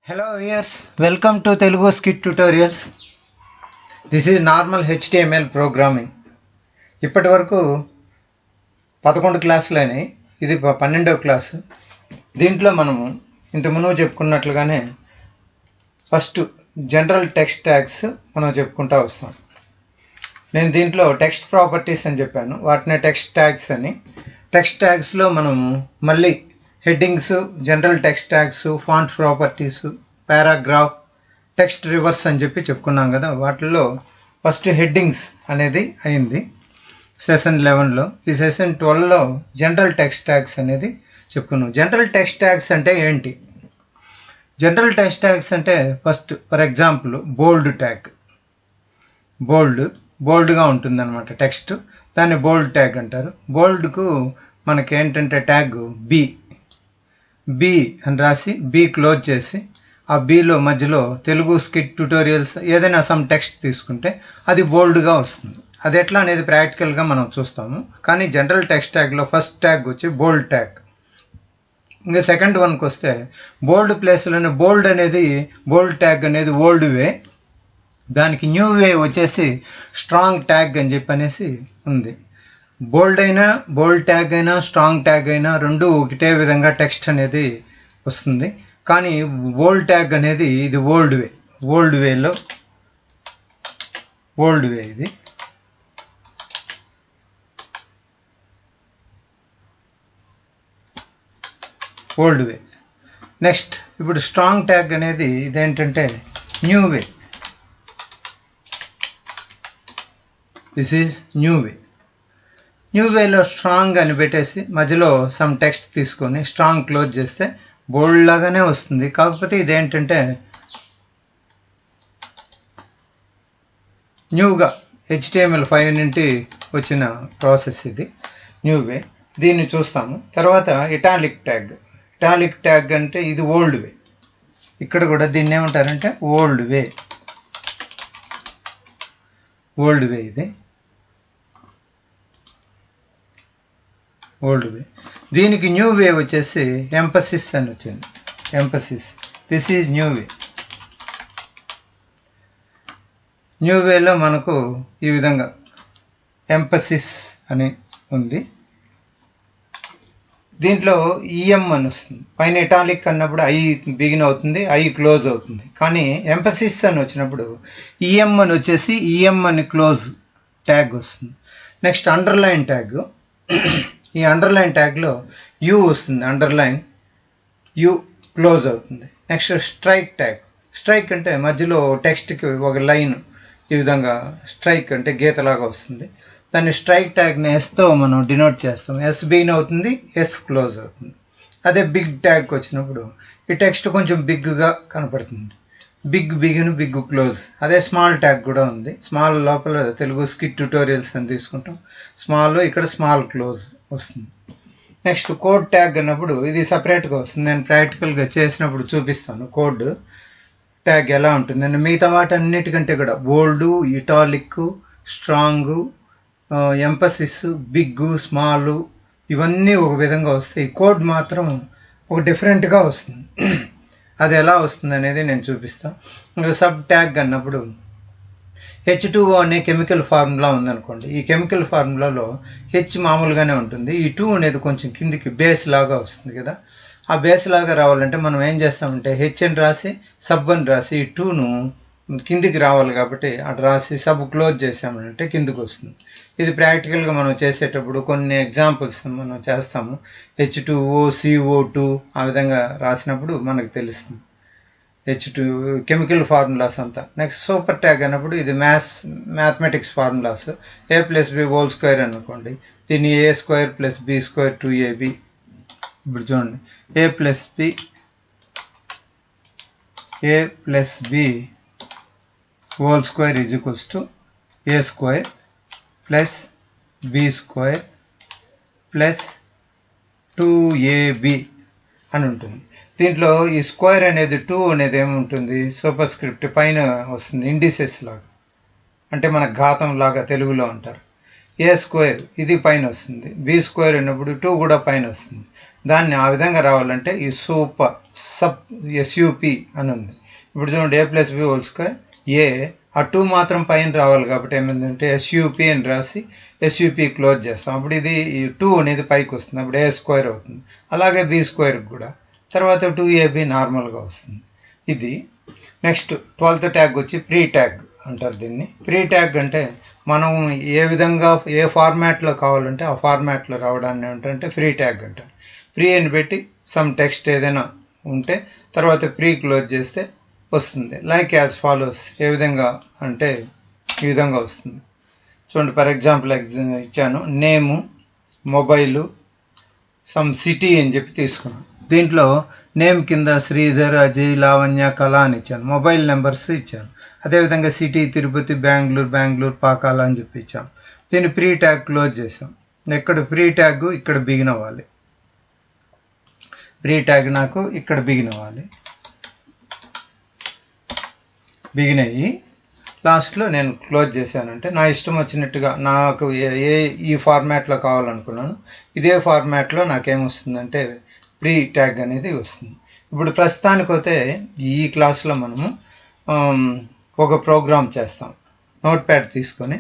Hello viewers, welcome to Telugu Scit tutorials. This is normal HTML programming. ఇప్పటి వరకు 11 క్లాసులైనాయి. ఇది 12వ class. దీంట్లో మనము ఇంతకుముందు చెప్పుకున్నట్లుగానే ఫస్ట్ జనరల్ టెక్స్ట్ ట్యాగ్స్ మనం చెప్పుకుంటూ వస్తాం. నేను దీంట్లో టెక్స్ట్ ప్రాపర్టీస్ అని చెప్పాను, వాటినే టెక్స్ట్ ట్యాగ్స్ అని. టెక్స్ట్ ట్యాగ్స్లో మనము మళ్ళీ headings, general text tags, font properties, paragraph, text reverse అని చెప్పి చెప్పుకున్నాం కదా. వాటిల్లో ఫస్ట్ హెడ్డింగ్స్ అనేది అయింది సెషన్ 11లో. ఈ సెషన్ 12లో జనరల్ టెక్స్ట్ ట్యాగ్స్ అనేది చెప్పుకున్నాం. జనరల్ టెక్స్ట్ ట్యాగ్స్ అంటే ఏంటి? జనరల్ టెక్స్ట్ ట్యాగ్స్ అంటే first for example bold tag. బోల్డ్గా ఉంటుందన్నమాట టెక్స్ట్, దాన్ని బోల్డ్ ట్యాగ్ అంటారు. బోల్డ్కు మనకి ఏంటంటే ట్యాగ్ బి అని రాసి బి క్లోజ్ చేసి ఆ బిలో మధ్యలో తెలుగు స్కిట్ ట్యూటోరియల్స్ ఏదైనా సమ్ టెక్స్ట్ తీసుకుంటే అది బోల్డ్గా వస్తుంది. అది ఎట్లా అనేది ప్రాక్టికల్గా మనం చూస్తాము. కానీ జనరల్ టెక్స్ట్ ట్యాగ్లో ఫస్ట్ ట్యాగ్ వచ్చి బోల్డ్ ట్యాగ్. ఇంకా సెకండ్ వన్కి వస్తే బోల్డ్ ప్లేస్లోనే బోల్డ్ ట్యాగ్ అనేది ఓల్డ్ వే, దానికి న్యూ వే వచ్చేసి స్ట్రాంగ్ ట్యాగ్ అని చెప్పనేసి ఉంది. బోల్డ్ ట్యాగ్ అయినా స్ట్రాంగ్ ట్యాగ్ అయినా రెండు ఒకటే విధంగా టెక్స్ట్ అనేది వస్తుంది. కానీ బోల్డ్ ట్యాగ్ అనేది ఇది ఓల్డ్ వే ఇది ఓల్డ్ వే. నెక్స్ట్ ఇప్పుడు స్ట్రాంగ్ ట్యాగ్ అనేది ఇదేంటంటే new way. This is new వేలో స్ట్రాంగ్ అని పెట్టేసి మధ్యలో సమ్ టెక్స్ట్ తీసుకొని స్ట్రాంగ్ క్లోజ్ చేస్తే బోల్డ్ లాగానే వస్తుంది. కాకపోతే ఇదేంటంటే న్యూగా HTML5 నుండి వచ్చిన ప్రాసెస్ ఇది న్యూ వే. దీన్ని చూస్తాము. తర్వాత ఇటాలిక్ ట్యాగ్ అంటే ఇది ఓల్డ్ వే. ఇక్కడ కూడా దీన్ని ఏమంటారంటే ఓల్డ్ వే ఇది ఓల్డ్ వే. దీనికి న్యూ వే వచ్చేసి ఎంపసిస్ అని వచ్చింది. దిస్ ఈజ్ న్యూ వేలో మనకు ఈ విధంగా ఎంపసిస్ అని ఉంది. దీంట్లో ఈఎం అని వస్తుంది. పైన ఇటాలిక్ అన్నప్పుడు ఐ బిగిన్ అవుతుంది, ఐ క్లోజ్ అవుతుంది. కానీ ఎంపసిస్ అని వచ్చినప్పుడు ఈఎం అని వచ్చేసి ఈఎం అని క్లోజ్ ట్యాగ్ వస్తుంది. Next underline tag. ఈ అండర్లైన్ ట్యాగ్లో యూ వస్తుంది, అండర్లైన్ యూ క్లోజ్ అవుతుంది. నెక్స్ట్ స్ట్రైక్ అంటే మధ్యలో టెక్స్ట్కి ఒక లైన్ ఈ విధంగా స్ట్రైక్ అంటే గీతలాగా వస్తుంది. దాన్ని స్ట్రైక్ ట్యాగ్ని ఎస్తో మనం డినోట్ చేస్తాం. ఎస్ బిగిన్ అవుతుంది, ఎస్ క్లోజ్ అవుతుంది. అదే బిగ్ ట్యాగ్కి వచ్చినప్పుడు ఈ టెక్స్ట్ కొంచెం బిగ్గా కనపడుతుంది. Big begin, big close. అదే స్మాల్ ట్యాగ్ కూడా ఉంది. స్మాల్ లోపల తెలుగు స్కిట్ ట్యూటోరియల్స్ అని తీసుకుంటాం. స్మాల్ ఇక్కడ స్మాల్ క్లోజ్ వస్తుంది. నెక్స్ట్ కోడ్ ట్యాగ్ అన్నప్పుడు ఇది సపరేట్గా వస్తుంది. నేను ప్రాక్టికల్గా చేసినప్పుడు చూపిస్తాను కోడ్ ట్యాగ్ ఎలా ఉంటుంది. నేను మిగతా వాటన్నిటికంటే కూడా bold, italic, strong, emphasis, big, small ఇవన్నీ ఒక విధంగా వస్తాయి. కోడ్ మాత్రం ఒక డిఫరెంట్గా వస్తుంది. అది ఎలా వస్తుంది అనేది నేను చూపిస్తాను. సబ్ ట్యాగ్ అన్నప్పుడు H2O అనే కెమికల్ ఫార్ములా ఉందనుకోండి. ఈ కెమికల్ ఫార్ములాలో హెచ్ మామూలుగానే ఉంటుంది, ఈ 2 అనేది కొంచెం కిందికి బేస్ లాగా వస్తుంది కదా. ఆ బేస్ లాగా రావాలంటే మనం ఏం చేస్తామంటే హెచ్ అని రాసి సబ్ అని రాసి ఈ 2ను కిందికి రావాలి కాబట్టి అటు రాసి సబ్ క్లోజ్ చేసామంటే కిందికి వస్తుంది. ఇది ప్రాక్టికల్గా మనం చేసేటప్పుడు కొన్ని ఎగ్జాంపుల్స్ మనం చేస్తాము. H2O, CO2 ఆ విధంగా రాసినప్పుడు మనకు తెలుస్తుంది H2 కెమికల్ ఫార్ములాస్ అంతా. నెక్స్ట్ సూపర్ ట్యాగ్ అన్నప్పుడు ఇది మ్యాథమెటిక్స్ ఫార్ములాస్. A+B² అనుకోండి, దీన్ని A² + B² 2AB. ఇప్పుడు చూడండి, A+B (² A² + B² + 2AB అని ఉంటుంది. దీంట్లో ఈ స్క్వేర్ అనేది 2 అనేది ఏముంటుంది, సూపర్ స్క్రిప్ట్ పైన వస్తుంది, ఇండిసెస్ లాగా, అంటే మన ఘాతం లాగా తెలుగులో అంటారు. ఏ స్క్వేర్ ఇది పైన వస్తుంది, బి స్క్వేర్ ఉన్నప్పుడు 2 కూడా పైన వస్తుంది. దాన్ని ఆ విధంగా రావాలంటే ఈ సూపర్ సబ్ ఎస్యూపి అని ఉంది. ఇప్పుడు చూడండి a+b² ఏ ఆ 2 మాత్రం పైన రావాలి కాబట్టి ఏమైందంటే ఎస్యూపి అని రాసి ఎస్యూపి క్లోజ్ చేస్తాం. అప్పుడు ఇది ఈ 2 అనేది పైకి వస్తుంది, అప్పుడు ఏ స్క్వేర్ అవుతుంది. అలాగే బి స్క్వేర్ కూడా తర్వాత 2ab నార్మల్గా వస్తుంది. ఇది నెక్స్ట్ 12th ట్యాగ్ వచ్చి ప్రీ ట్యాగ్ అంటారు దీన్ని. ప్రీ ట్యాగ్ అంటే మనం ఏ విధంగా ఏ ఫార్మాట్లో కావాలంటే ఆ ఫార్మాట్లో రావడాన్ని ఏంటంటే ఫ్రీ ట్యాగ్ అంటారు. ప్రీ అని పెట్టి సమ్ టెక్స్ట్ ఏదైనా ఉంటే తర్వాత ప్రీ క్లోజ్ చేస్తే వస్తుంది. లైక్ యాజ్ ఫాలోస్, ఏ విధంగా అంటే ఈ విధంగా వస్తుంది. చూడండి, ఫర్ ఎగ్జాంపుల్ ఇచ్చాను, నేము, మొబైలు, సమ్ సిటీ అని చెప్పి తీసుకున్నాను. దీంట్లో నేమ్ కింద శ్రీధర్, అజయ్, లావణ్య, కళ అని ఇచ్చాను. మొబైల్ నెంబర్స్ ఇచ్చాను. అదేవిధంగా సిటీ తిరుపతి, బెంగళూరు, పాకాల అని చెప్పి ఇచ్చాం. దీన్ని ప్రీ ట్యాగ్ క్లోజ్ చేసాం. ఇక్కడ ప్రీ ట్యాగ్ ఇక్కడ బిగిన్ అవ్వాలి, ప్రీ ట్యాగ్ నాకు ఇక్కడ బిగిన్ అవ్వాలి. బిగిన్ అయ్యి లాస్ట్లో నేను క్లోజ్ చేశానంటే నా ఇష్టం వచ్చినట్టుగా నాకు ఈ ఫార్మాట్లో కావాలనుకున్నాను, ఇదే ఫార్మాట్లో నాకేమొస్తుందంటే ప్రీ ట్యాగ్ అనేది వస్తుంది. ఇప్పుడు ప్రస్తుతానికి అయితే ఈ క్లాస్లో మనము ఒక ప్రోగ్రామ్ చేస్తాం. నోట్ ప్యాడ్ తీసుకొని,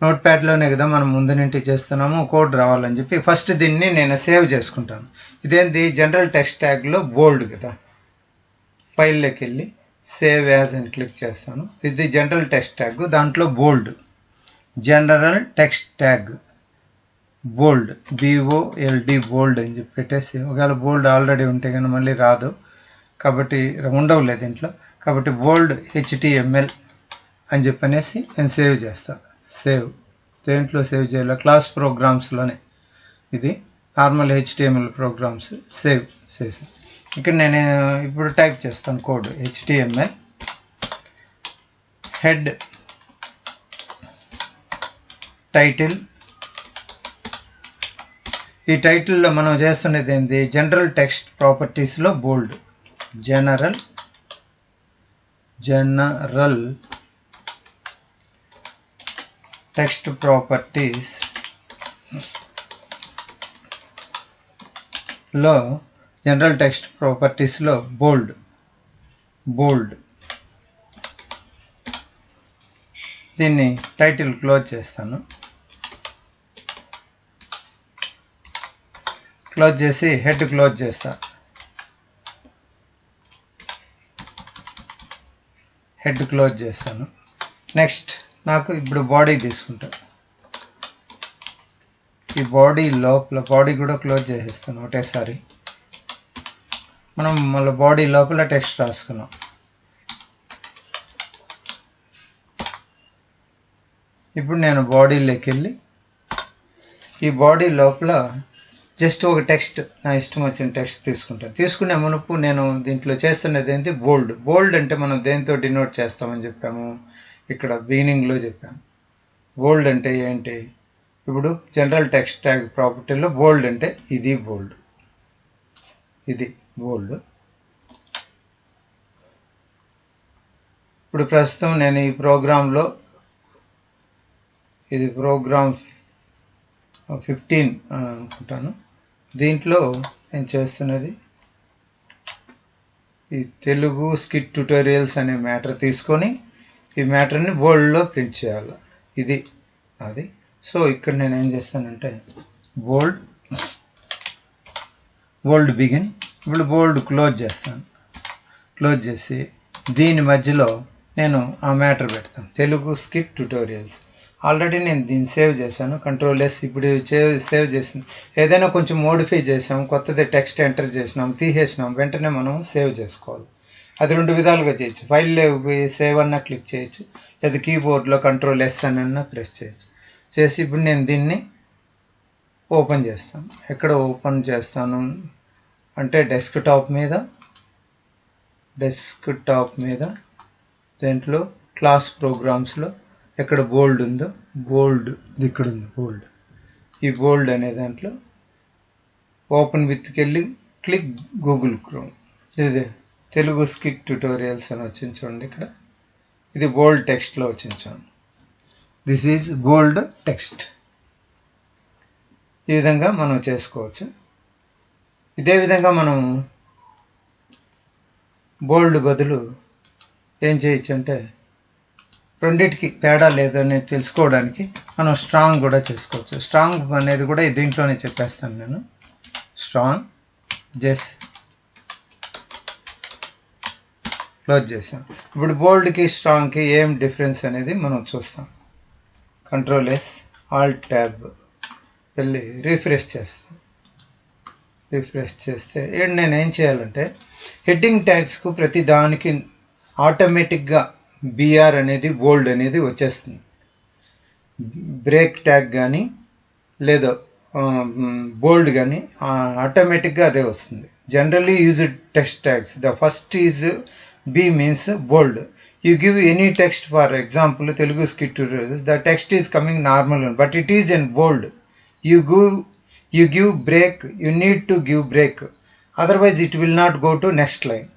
నోట్ ప్యాడ్లోనే కదా మనం ముందు నుండి చేస్తున్నాము, కోడ్ రావాలని చెప్పి ఫస్ట్ దీన్ని నేను సేవ్ చేసుకుంటాను. ఇదేంటి జనరల్ టెక్స్ట్ ట్యాగ్లో బోల్డ్ కదా, ఫైల్లోకి వెళ్ళి సేవ్ యాజ్ అని క్లిక్ చేస్తాను. ఇది జనరల్ టెక్స్ట్ ట్యాగ్, దాంట్లో బోల్డ్, జనరల్ టెక్స్ట్ ట్యాగ్ బోల్డ్, BOLD బోల్డ్ అని చెప్పి పెట్టేసి, ఒకవేళ బోల్డ్ ఆల్రెడీ ఉంటే కానీ మళ్ళీ రాదు కాబట్టి ఉండవులేదు దీంట్లో, కాబట్టి బోల్డ్ HTML అని చెప్పనేసి నేను సేవ్ చేస్తాను. సేవ్ దేంట్లో సేవ్ చేయాలి, క్లాస్ ప్రోగ్రామ్స్లోనే, ఇది నార్మల్ HTML ప్రోగ్రామ్స్ సేవ్ చేసి ఇక్కడ నేను ఇప్పుడు టైప్ చేస్తాను కోడ్. HTML head title. ఈ టైటిల్లో మనం చేస్తున్నది ఏంటి, జనరల్ టెక్స్ట్ ప్రాపర్టీస్లో బోల్డ్, జనరల్ టెక్స్ట్ ప్రాపర్టీస్ లో జనరల్ టెక్స్ట్ ప్రాపర్టీస్లో బోల్డ్ దీన్ని టైటిల్ క్లోజ్ చేస్తాను. క్లోజ్ చేసి హెడ్ క్లోజ్ చేస్తాను. హెడ్ క్లోజ్ చేస్తాను. నెక్స్ట్ నాకు ఇప్పుడు బాడీ తీసుకుంటాను. ఈ బాడీ లోపల బాడీ కూడా క్లోజ్ చేసేస్తాను ఒకటేసారి. మనం మళ్ళీ బాడీ లోపల టెక్స్ట్ రాసుకున్నాం. ఇప్పుడు నేను బాడీలోకి వెళ్ళి ఈ బాడీ లోపల జస్ట్ ఒక టెక్స్ట్, నా ఇష్టం వచ్చిన టెక్స్ట్ తీసుకుంటాను. తీసుకునే మునుపు నేను దీంట్లో చేస్తున్నది ఏంటి, బోల్డ్ అంటే మనం దేంతో డినోట్ చేస్తామని చెప్పాము, ఇక్కడ బిగినింగ్లో చెప్పాము. బోల్డ్ అంటే ఏంటి, ఇప్పుడు జనరల్ టెక్స్ట్ ట్యాగ్ ప్రాపర్టీలో బోల్డ్ అంటే ఇది బోల్డ్. ఇప్పుడు ప్రస్తుతం నేను ఈ ప్రోగ్రాంలో, ఇది ప్రోగ్రామ్ 15 అనుకుంటాను, దీంట్లో నేను చేస్తున్నది ఈ తెలుగు స్కిట్ ట్యుటోరియల్స్ అనే మ్యాటర్ తీసుకొని ఈ మ్యాటర్ని బోల్డ్లో ప్రింట్ చేయాలి. ఇది అది. సో ఇక్కడ నేను ఏం చేస్తానంటే బోల్డ్ బిగిన్. ఇప్పుడు బోల్డ్ క్లోజ్ చేస్తాను. క్లోజ్ చేసి దీని మధ్యలో నేను ఆ మ్యాటర్ పెడతాను, తెలుగు స్కిట్ ట్యుటోరియల్స్. ఆల్రెడీ నేను దీన్ని సేవ్ చేశాను, Ctrl+S. ఇప్పుడు సేవ్ చేసింది ఏదైనా కొంచెం మోడిఫై చేసాం, కొత్తది టెక్స్ట్ ఎంటర్ చేసినాం, తీసేసినాం, వెంటనే మనం సేవ్ చేసుకోవాలి. అది 2 విధాలుగా చేయొచ్చు. ఫైల్లో సేవ్ అన్నా క్లిక్ చేయొచ్చు, లేదా కీబోర్డ్లో Ctrl+S అన్నా ప్రెస్ చేయొచ్చు. చేసి ఇప్పుడు నేను దీన్ని ఓపెన్ చేస్తాను. ఎక్కడ ఓపెన్ చేస్తాను అంటే డెస్క్టాప్ మీద దీంట్లో క్లాస్ ప్రోగ్రామ్స్లో ఎక్కడ బోల్డ్ ఉందో, బోల్డ్ ఇక్కడ ఉంది, ఈ బోల్డ్ అనే దాంట్లో ఓపెన్ విత్కి వెళ్ళి క్లిక్ గూగుల్ క్రోమ్. ఇదే తెలుగు స్కిట్ ట్యుటోరియల్స్ అని వచ్చింది చూడండి. ఇక్కడ ఇది బోల్డ్ టెక్స్ట్లో వచ్చింది చూడండి. This is bold text. ఈ విధంగా మనం చేసుకోవచ్చు. ఇదే విధంగా మనం బోల్డ్ బదులు ఏం చేయొచ్చు అంటే రెండింటికి తేడా లేదని తెలుసుకోవడానికి మనం స్ట్రాంగ్ కూడా చేసుకోవచ్చు. స్ట్రాంగ్ అనేది కూడా దీంట్లోనే చెప్పేస్తాను నేను. స్ట్రాంగ్ జస్ట్ క్లోజ్ చేసాం. ఇప్పుడు బోల్డ్కి స్ట్రాంగ్కి ఏం డిఫరెన్స్ అనేది మనం చూస్తాం. కంట్రోల్-S ఆల్ట్ ట్యాబ్ వెళ్ళి రిఫ్రెష్ చేస్తాం. రిఫ్రెష్ చేస్తే నేను ఏం చేయాలంటే హెడ్డింగ్ ట్యాగ్స్కు ప్రతి దానికి ఆటోమేటిక్గా బిఆర్ అనేది బోల్డ్ అనేది వచ్చేస్తుంది. బ్రేక్ ట్యాగ్ కానీ లేదా బోల్డ్ కానీ ఆటోమేటిక్గా అదే వస్తుంది. Generally used text tags, the first is B means bold. You give any text, for example Telugu Scit tutorials, the text is coming normal one, but it is in bold. You give break, you need to give break, otherwise it will not go to next line.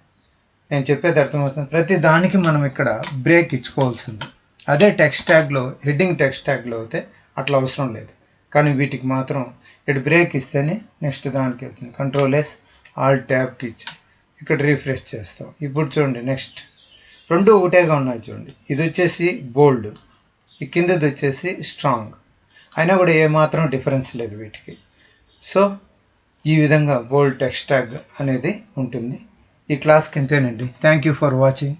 నేను చెప్పేది అర్థమవుతుంది. ప్రతి దానికి మనం ఇక్కడ break ఇచ్చుకోవాల్సింది. అదే text ట్యాగ్లో, heading text ట్యాగ్లో అయితే అట్లా అవసరం లేదు. కానీ వీటికి మాత్రం ఇక్కడ బ్రేక్ ఇస్తేనే నెక్స్ట్ దానికి వెళ్తుంది. కంట్రోల్-S ఆల్ట్ ట్యాబ్కి ఇచ్చి ఇక్కడ రిఫ్రెష్ చేస్తాం. ఇప్పుడు చూడండి, నెక్స్ట్ రెండు ఒకటేగా ఉన్నాయి చూడండి. ఇది వచ్చేసి బోల్డ్, ఈ కిందది వచ్చేసి స్ట్రాంగ్. అయినా కూడా ఏమాత్రం డిఫరెన్స్ లేదు వీటికి. సో ఈ విధంగా బోల్డ్ టెక్స్ట్ ట్యాగ్ అనేది ఉంటుంది. ఈ క్లాస్కి ఇంతేనండి. Thank you for watching.